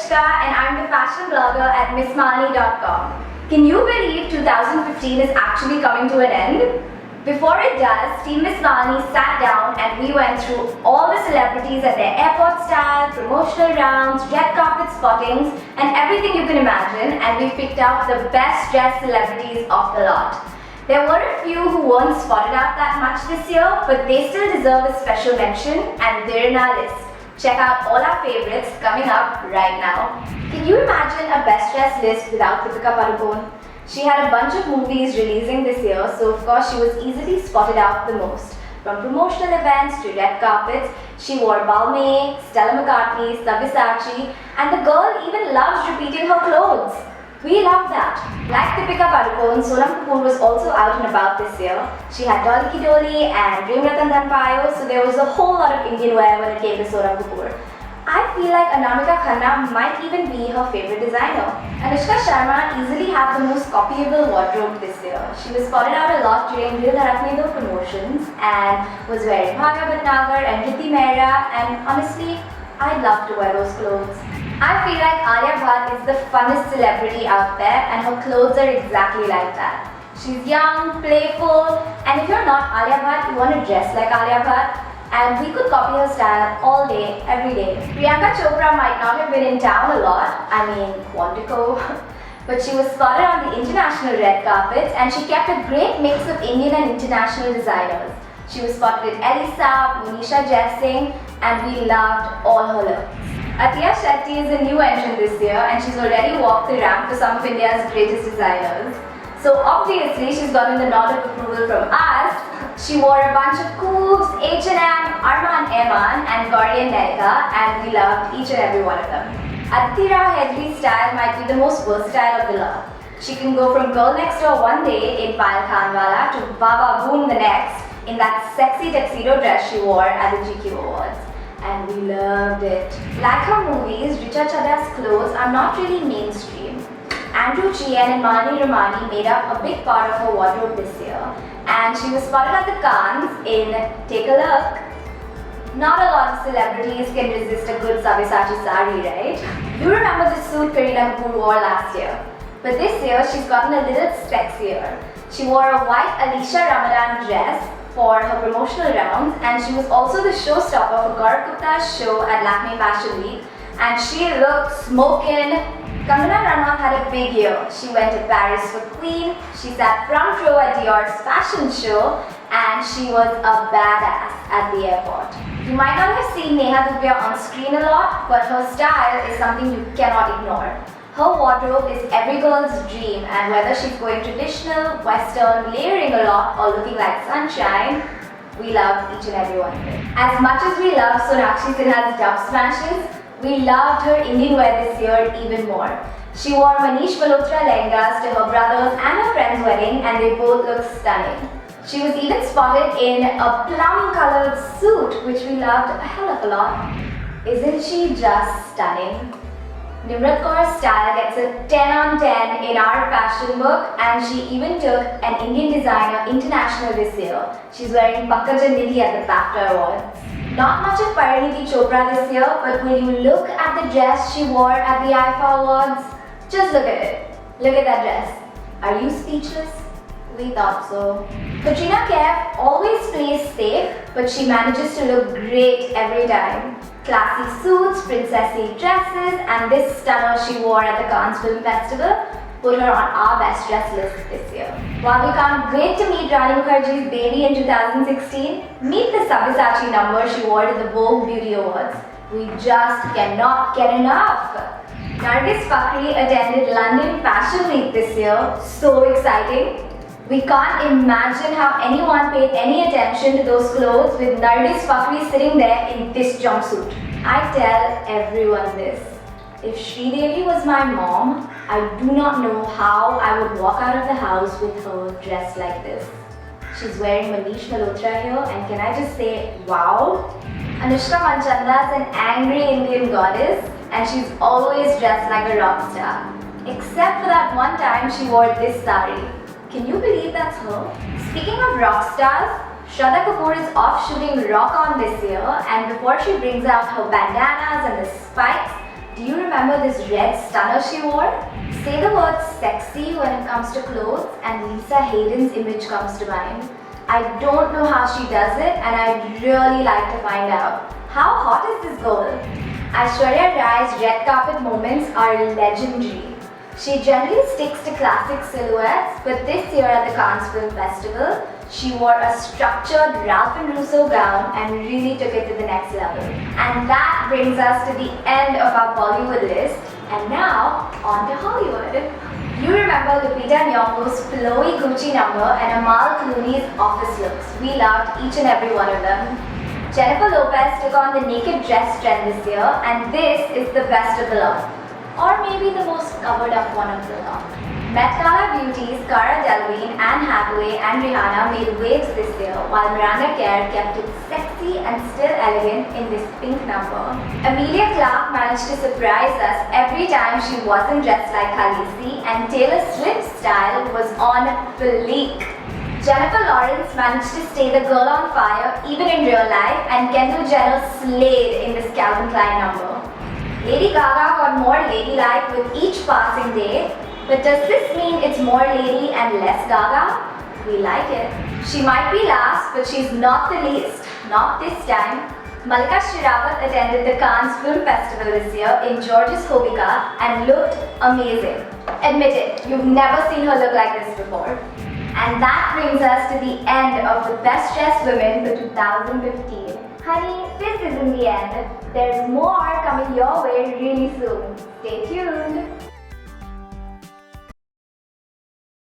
Anushka and I'm the fashion blogger at MissMalini.com. Can you believe 2015 is actually coming to an end? Before it does, Team MissMalini sat down and we went through all the celebrities and their airport style, promotional rounds, red carpet spottings and everything you can imagine, and we picked out the best dressed celebrities of the lot. There were a few who weren't spotted out that much this year, but they still deserve a special mention and they're in our list. Check out all our favorites coming up right now. Can you imagine a best dressed list without Kareena Kapoor Khan? She had a bunch of movies releasing this year, so of course she was easily spotted out the most. From promotional events to red carpets, she wore Balmain, Stella McCartney, Sabyasachi, and the girl even loves repeating her clothes. We love that. Like Kareena Kapoor Khan, Sonam Kapoor was also out and about this year. She had Dolly Ki Dolly and Prem Ratan Dhan Payo, so there was a whole lot of Indian wear when it came to Sonam Kapoor. I feel like Anamika Khanna might even be her favorite designer. Anushka Sharma easily had the most copyable wardrobe this year. She was spotted out a lot during Dil Dharakne Do promotions and was wearing Bhavya Bhatnagar and Riddhi Mehra, and honestly, I'd love to wear those clothes. I feel like Alia Bhatt is the funnest celebrity out there and her clothes are exactly like that. She's young, playful, and if you're not Alia Bhatt, you want to dress like Alia Bhatt. And we could copy her style all day, every day. Priyanka Chopra might not have been in town a lot, Quantico, but she was spotted on the international red carpets and she kept a great mix of Indian and international designers. She was spotted in Elisa, Monisha Jaising, and we loved all her looks. Atiya Shetty is a new entrant this year and she's already walked the ramp for some of India's greatest designers. So obviously she's gotten the nod of approval from us. She wore a bunch of Coops, H&M, Armand Eman and Gauri and Denika, and we loved each and every one of them. Aditi Rao Hedri's style might be the most versatile of the lot. She can go from girl next door one day in Payal Khanwala to Baba Boom the next in that sexy tuxedo dress she wore at the GQ Awards. And we loved it. Like her movies, Richa Chadda's clothes are not really mainstream. Andrew Chien and Mani Ramani made up a big part of her wardrobe this year, and she was spotted at the Cannes in Take a Look. Not a lot of celebrities can resist a good Sabyasachi sari, right? You remember the suit Kareena Kapoor wore last year, but this year she's gotten a little sexier. She wore a white Alisha Ramadan dress for her promotional rounds, and she was also the showstopper for Gaurav Gupta's show at Lakme Fashion Week, and she looked smokin'. Kangana Ranaut had a big year. She went to Paris for Queen, she sat front row at Dior's fashion show, and she was a badass at the airport. You might not have seen Neha Dubya on screen a lot, but her style is something you cannot ignore. Her wardrobe is every girl's dream, and whether she's going traditional, western, layering a lot, or looking like sunshine, we love each and every one of it. As much as we love Sonakshi Sinha's dub smashes, we loved her Indian wear this year even more. She wore Manish Malhotra lehengas to her brother's and her friend's wedding, and they both looked stunning. She was even spotted in a plum-colored suit, which we loved a hell of a lot. Isn't she just stunning? Nimrat Kaur's style gets a 10 on 10 in our fashion book, and she even took an Indian designer international this year. She's wearing Pankaj Nidhi at the BAFTA Awards. Not much of Parineeti Chopra this year, but when you look at the dress she wore at the IFA Awards, just look at it. Look at that dress. Are you speechless? We thought so. Katrina Kaif always plays safe, but she manages to look great every time. Classy suits, princessy dresses, and this stunner she wore at the Cannes Film Festival put her on our best dress list this year. While we can't wait to meet Rani Mukherjee's baby in 2016, meet the Sabyasachi number she wore to the Vogue Beauty Awards. We just cannot get enough. Nargis Fakhri attended London Fashion Week this year. So exciting. We can't imagine how anyone paid any attention to those clothes with Nargis Fakhri sitting there in this jumpsuit. I tell everyone this. If Sridevi was my mom, I do not know how I would walk out of the house with her dressed like this. She's wearing Manish Malhotra here, and can I just say, wow? Anushka Mulchandani is an angry Indian goddess, and she's always dressed like a rock star. Except for that one time she wore this sari. Can you believe that's her? Speaking of rock stars, Shraddha Kapoor is off shooting Rock On this year, and before she brings out her bandanas and the spikes, do you remember remember this red stunner she wore? Say the word sexy when it comes to clothes and Lisa Hayden's image comes to mind. I don't know how she does it and I'd really like to find out. How hot is this girl? Aishwarya Rai's red carpet moments are legendary. She generally sticks to classic silhouettes, but this year at the Cannes Film Festival, she wore a structured Ralph and Russo gown and really took it to the next level. And that brings us to the end of our Bollywood list. And now, on to Hollywood. You remember Lupita Nyong'o's flowy Gucci number and Amal Clooney's office looks. We loved each and every one of them. Jennifer Lopez took on the naked dress trend this year, and this is the best of the lot. Or maybe the most covered up one of the lot. Met Gala beauties Cara Delevingne, Anne Hathaway and Rihanna made waves this year, while Miranda Kerr kept it sexy and still elegant in this pink number. Emilia Clarke managed to surprise us every time she wasn't dressed like Khaleesi, and Taylor Swift's style was on fleek. Jennifer Lawrence managed to stay the girl on fire even in real life, and Kendall Jenner slayed in this Calvin Klein number. Lady Gaga got more ladylike with each passing day, but does this mean it's more lady and less Gaga? We like it. She might be last, but she's not the least, not this time. Malika Sherawat attended the Cannes Film Festival this year in George's Hobica and looked amazing. Admit it, you've never seen her look like this before. And that brings us to the end of the Best Dressed Women for 2015. Honey, this isn't the end. There's more coming your way really soon. Stay tuned.